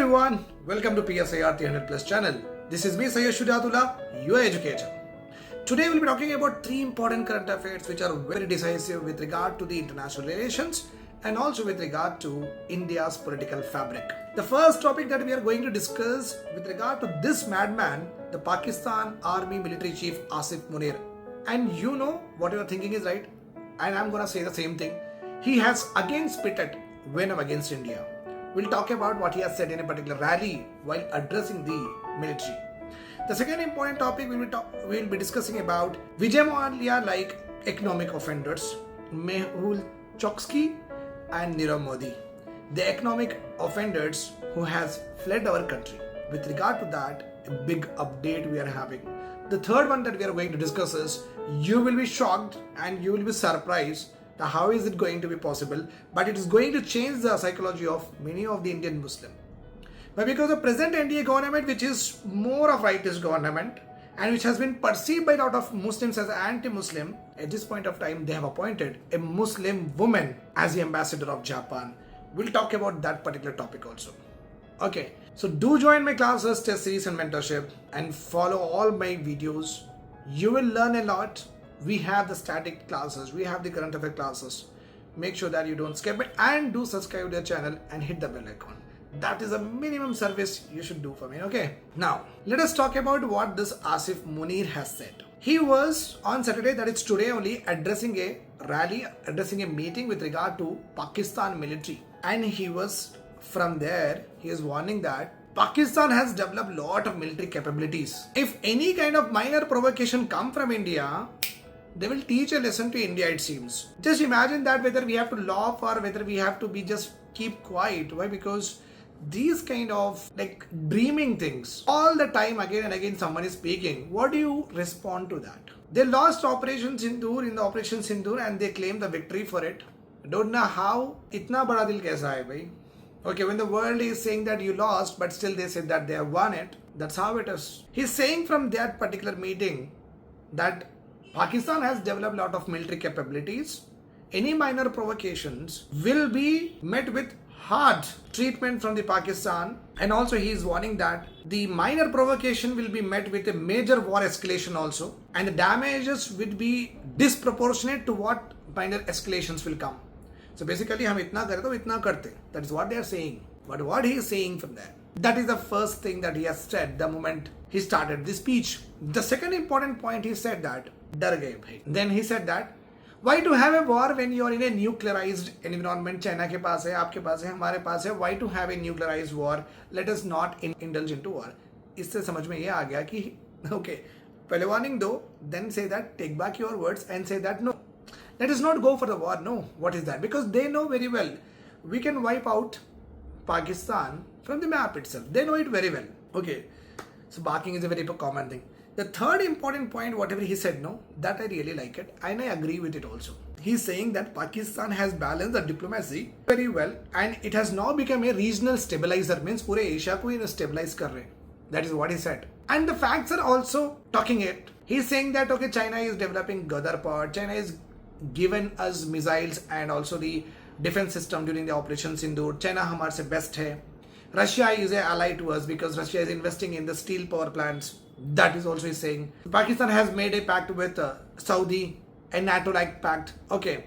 everyone, welcome to PSIR 300 Plus channel. This is me Sayyid Shujaatullah, your educator. Today we'll be talking about three important current affairs which are very decisive with regard to the international relations and also with regard to India's political fabric. The first topic that we are going to discuss with regard to this madman, the Pakistan Army Military Chief Asim Munir. And you know what you are thinking is right, and I'm gonna say the same thing. He has again spitted venom against India. We'll talk about what he has said in a particular rally while addressing the military. The second important topic we'll be discussing about Vijay-Mallya-like economic offenders, Mehul, Choksi and Nirav, the economic offenders who has fled our country. With regard to that, a big update we are having. The third one that we are going to discuss is, you will be shocked and you will be surprised. How is it going to be possible? But it is going to change the psychology of many of the Indian Muslims. But because the present NDA government, which is more of rightist government and which has been perceived by a lot of Muslims as anti-Muslim, at this point of time they have appointed a Muslim woman as the ambassador of Japan. We'll talk about that particular topic also. Okay, so do join my classes, test series and mentorship and follow all my videos. You will learn a lot. We have the static classes, we have the current affair classes. Make sure that you don't skip it and do subscribe to the channel and hit the bell icon. That is a minimum service you should do for me, okay? Now, let us talk about what this Asim Munir has said. He was on Saturday, that is today only, addressing a rally, addressing a meeting with regard to Pakistan military. And he was, from there, he is warning that Pakistan has developed a lot of military capabilities. If any kind of minor provocation come from India, they will teach a lesson to India, it seems. Just imagine that whether we have to laugh or whether we have to be just keep quiet. Why? Because these kind of like dreaming things, all the time again and again someone is speaking. What do you respond to that? They lost Operation Sindoor in the Operation Sindoor and they claim the victory for it. Don't know how. Itna bada dil kaisa hai bhai? Okay, when the world is saying that you lost, but still they said that they have won it. That's how it is. He's saying from that particular meeting that Pakistan has developed a lot of military capabilities. Any minor provocations will be met with hard treatment from the Pakistan, and also he is warning that the minor provocation will be met with a major war escalation also, and the damages will be disproportionate to what minor escalations will come. So basically, हम इतना करते तो इतना करते. That is what they are saying. But what he is saying from there, that is the first thing that he has said the moment he started this speech. The second important point, he said that डर गए भाई. Then he said that why to have a war when you are in a nuclearized environment? China के पास है, आपके पास है, हमारे पास है. Why to have a nuclearized war? Let us not indulge into war. इससे समझ में ये आ गया कि okay, पहले warning दो, then say that, take back your words and say that no, let us not go for the war. No, what is that? Because they know very well we can wipe out Pakistan from the map itself. They know it very well. Okay, so barking is a very common thing. The third important point, whatever he said, no, that I really like it and I agree with it also. He's saying that Pakistan has balanced the diplomacy very well and it has now become a regional stabilizer, means पूरे Asia को ये stabilize कर रहे. That is what he said. And the facts are also talking it. He's saying that okay, China is developing Ghadar part, China is given us missiles and also the defense system during the Operation Sindoor. China हमारे से best है. Russia is an ally to us because Russia is investing in the steel power plants. That is also he's saying. Pakistan has made a pact with Saudi, a NATO-like pact. Okay,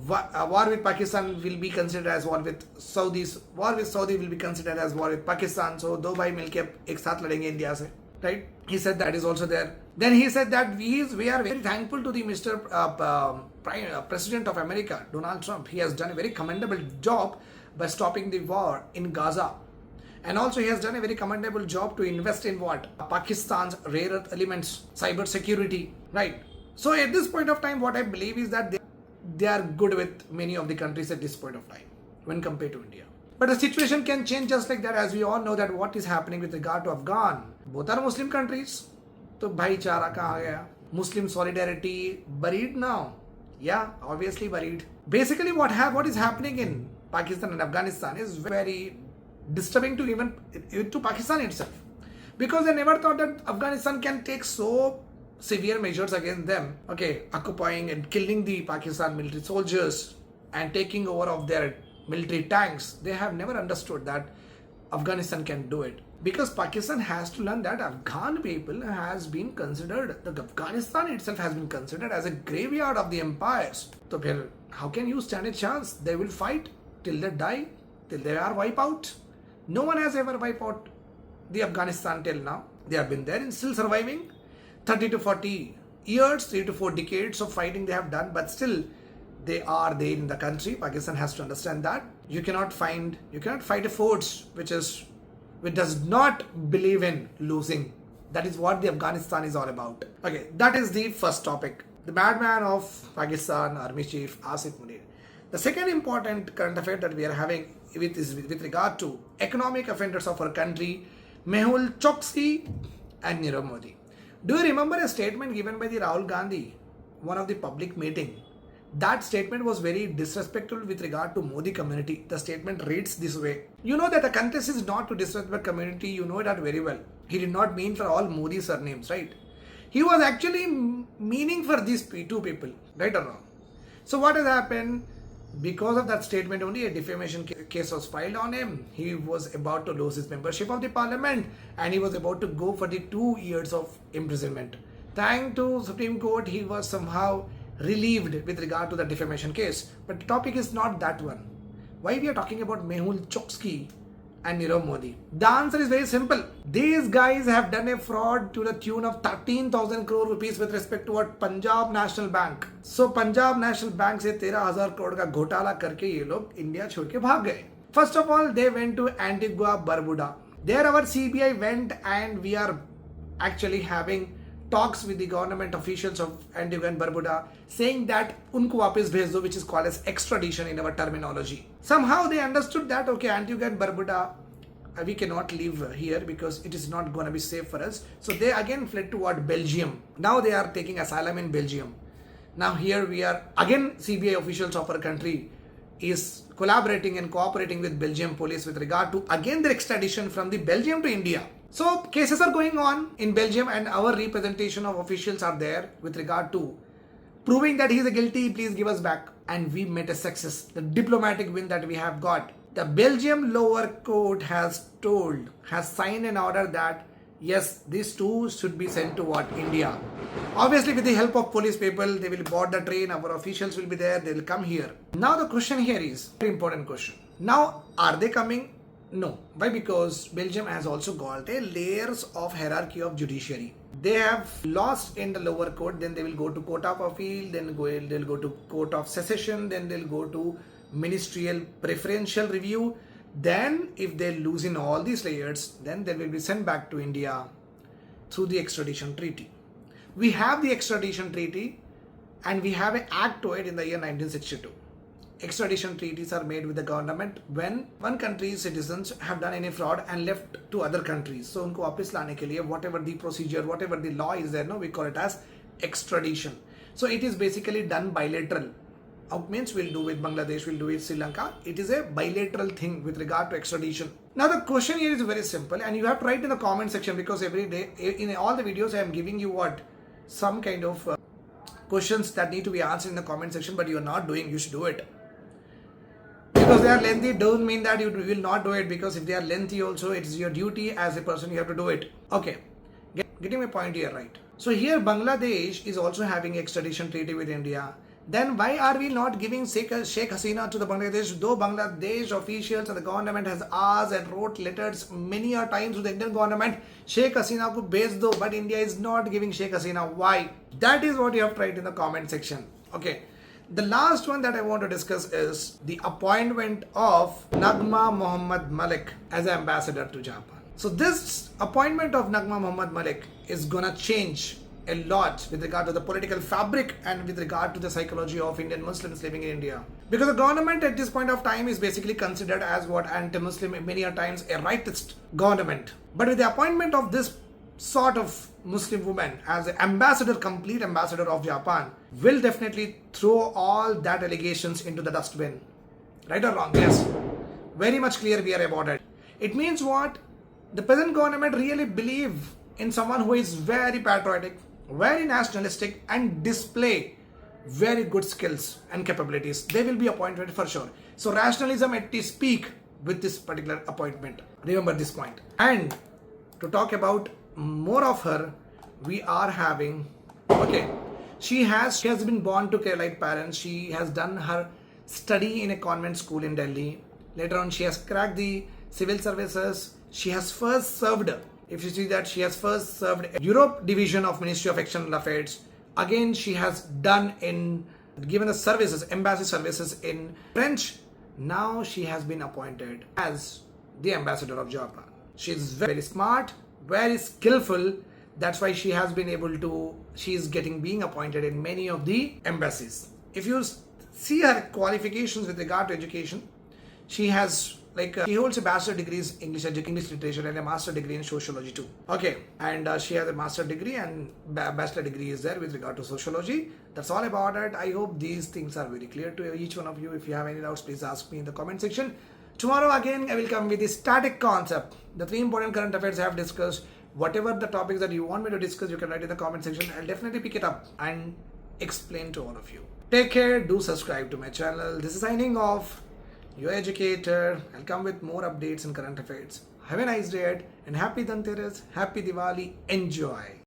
war with Pakistan will be considered as war with Saudis. War with Saudi will be considered as war with Pakistan. So दो भाई मिलके एक साथ लड़ेंगे India से, right? He said that is also there. Then he said that we are very thankful to the Mr. President of America, Donald Trump. He has done a very commendable job by stopping the war in Gaza. And also he has done a very commendable job to invest in what? Pakistan's rare earth elements, cyber security, right? So at this point of time, what I believe is that they are good with many of the countries at this point of time when compared to India. But the situation can change just like that, as we all know that what is happening with regard to Afghan. Both are Muslim countries. So भाईचारा कहाँ गया? Muslim solidarity buried now. Yeah, obviously buried. Basically what is happening in Pakistan and Afghanistan is very disturbing to even to Pakistan itself, because they never thought that Afghanistan can take so severe measures against them. Okay, occupying and killing the Pakistan military soldiers and taking over of their military tanks. They have never understood that Afghanistan can do it. Because Pakistan has to learn that Afghan people has been considered, the Afghanistan itself has been considered as a graveyard of the empires. So how can you stand a chance? They will fight till they die, till they are wiped out. No one has ever wiped out the Afghanistan till now. They have been there and still surviving. 30 to 40 years, 3 to 4 decades of fighting they have done, but still they are there in the country. Pakistan has to understand that you cannot fight a force which does not believe in losing. That is what the Afghanistan is all about. Okay, that is the first topic. The madman of Pakistan, Army Chief Asim Munir. The second important current affair that we are having with regard to economic offenders of our country, Mehul, Choksi and Nirav. Do you remember a statement given by the Rahul Gandhi, one of the public meeting? That statement was very disrespectful with regard to Modi community. The statement reads this way. You know that the contest is not to disrespect community. You know that very well. He did not mean for all Modi surnames, right? He was actually meaning for these two people, right or wrong? So what has happened? Because of that statement only, a defamation case was filed on him. He was about to lose his membership of the parliament and he was about to go for the 2 years of imprisonment. Thanks to Supreme Court, he was somehow relieved with regard to the defamation case. But the topic is not that one. Why we are talking about Mehul, Choksi and Nirav Modi? The answer is very simple. These guys have done a fraud to the tune of 13,000 crore rupees with respect to what Punjab National Bank. So Punjab National Bank से 13,000 crore का घोटाला करके ये लोग India छोड़ के भाग गए. First of all, they went to Antigua, Barbuda. There our CBI went and we are actually having talks with the government officials of Antigua and Barbuda saying that unko वापस भेज दो, which is called as extradition in our terminology. Somehow they understood that okay, Antigua and Barbuda, we cannot live here because it is not going to be safe for us. So they again fled toward Belgium. Now they are taking asylum in Belgium. Now here we are again, CBI officials of our country is collaborating and cooperating with Belgium police with regard to again their extradition from the Belgium to India. So cases are going on in Belgium and our representation of officials are there with regard to proving that he is guilty, please give us back. And we met a success, the diplomatic win that we have got. The Belgium lower court has signed an order that yes, these two should be sent to what? India. Obviously with the help of police people, they will board the train, our officials will be there, they will come here. Now the question here is, very important question. Now are they coming? No. Why? Because Belgium has also got a layers of hierarchy of judiciary. They have lost in the lower court, then they will go to court of appeal, then they'll go to court of secession, then they'll go to ministerial preferential review. Then if they lose in all these layers, then they will be sent back to India through the extradition treaty. We have the extradition treaty and we have an act to it in the year 1962. Extradition treaties are made with the government when one country's citizens have done any fraud and left to other countries. So उनको वापस लाने के लिए whatever the procedure, whatever the law is there, no, we call it as extradition. So it is basically done bilateral. It means we'll do with Bangladesh, we'll do with Sri Lanka. It is a bilateral thing with regard to extradition. Now the question here is very simple and you have to write in the comment section because every day in all the videos I am giving you some kind of questions that need to be answered in the comment section, but you are not doing, you should do it. Because they are lengthy doesn't mean that you will not do it, because if they are lengthy also it is your duty as a person, you have to do it. Okay, getting my point here right. So here Bangladesh is also having extradition treaty with India. Then why are we not giving Sheikh Hasina to the Bangladesh? Though Bangladesh officials and the government has asked and wrote letters many a times to the Indian government, Sheikh Hasina ko bhej do, but India is not giving Sheikh Hasina. Why? That is what you have to write in the comment section. Okay. The last one that I want to discuss is the appointment of Nagma Mohammed as ambassador to Japan. So this appointment of Nagma Mohammed is gonna change a lot with regard to the political fabric and with regard to the psychology of Indian Muslims living in India. Because the government at this point of time is basically considered as what anti-Muslim, many a times a rightist government. But with the appointment of this sort of Muslim woman as an ambassador, complete ambassador of Japan, will definitely throw all that allegations into the dustbin. Right or wrong? Yes. Very much clear we are about it. It means what? The present government really believe in someone who is very patriotic, very nationalistic and display very good skills and capabilities. They will be appointed for sure. So rationalism at its peak with this particular appointment. Remember this point. And to talk about more of her, we are having, okay, she has been born to Keralite parents. She has done her study in a convent school in Delhi. Later on, she has cracked the civil services. She has first served, if you see that, she has first served Europe division of Ministry of External Affairs. Again, she has given the services, embassy services in French. Now she has been appointed as the ambassador of Japan. She is very smart, very skillful. That's why she has been she is being appointed in many of the embassies. If you see her qualifications with regard to education, she has she holds a bachelor degrees English literature and a master degree in sociology too. Okay, and she has a master degree and bachelor degree is there with regard to sociology. That's all about it. I hope these things are very clear to each one of you. If you have any doubts, please ask me in the comment section. Tomorrow again, I will come with the static concept. The 3 important current affairs I have discussed. Whatever the topics that you want me to discuss, you can write in the comment section. I'll definitely pick it up and explain to all of you. Take care. Do subscribe to my channel. This is signing off. Your educator. I'll come with more updates and current affairs. Have a nice day and happy Dhanteras, happy Diwali. Enjoy.